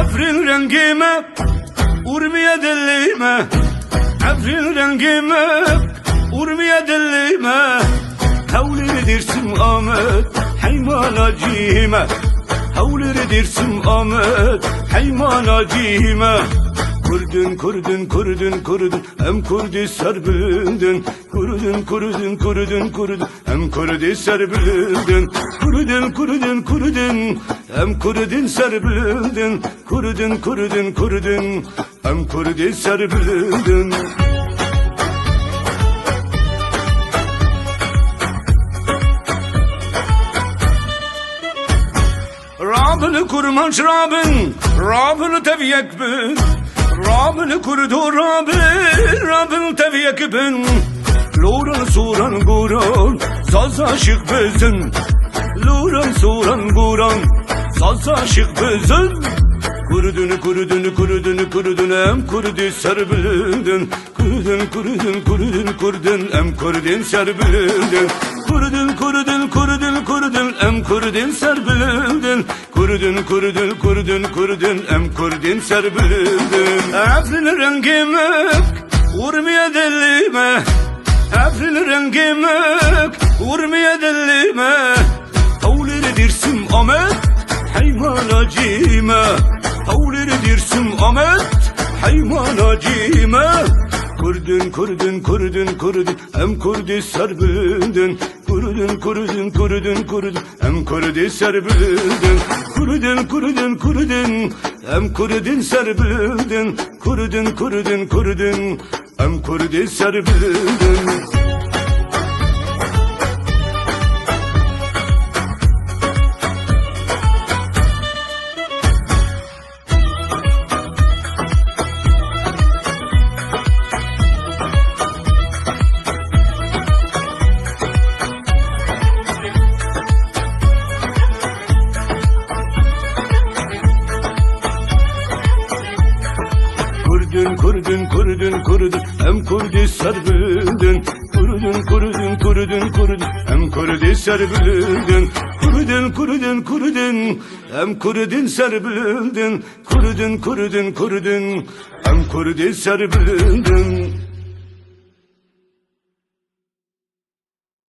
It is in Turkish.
Efrin rengime urmiye dillime, efrin rengime urmiye dillime. Havlir dersim Ahmet heymana cime, havlir dersim Ahmet heymana cime. Kurdun kurdun kurdun kurdun hem kurdi serbildin, kurdun kurdun kurdun kurdun hem kurdi serbildin, kurdun kurdun kurdun hem kurdin serbildin, kurdun kurdun kurdun hem kurdi serbildin. Rabını kurman şrabın, Rabını teviyek bin, Rabını kurdu Rabın, Rabın teviyek bin. Luran suran guran, saz aşık bizim, Luran suran guran, saz aşık bizim. Kurdun kurdun kurdun kurdun hem kurdi serbildin, kurdun kurdun kurdun kurdun hem kurdin serbildin, kurdun kurdun kurdun kurdun hem kurdin serbildin, kurdun kurdun kurdun kurdun hem kurdin serbildin. Efrin rengime urmiye dillime, efrin rengime urmiye dillime. Havlir dersim Ahmet heymana cime, havlir dersim Ahmet heymana cime. Kurdun kurdun kurdun kurdun hem kurdi serbildin, kurdun kurdun kurdun kurdun hem kurdi serbildin, kurdun kurdun kurdun hem kurdin serbildin, kurdun kurdun kurdun hem kurdi serbildin. Kurdun kurdun kurdun hem kurdi serbildin, kurdun kurdun kurdun kurdun hem kurdi serbildin, kurdun kurdun kurdun hem kurdin serbildin, kurdun kurdun kurdun hem kurdi serbildin.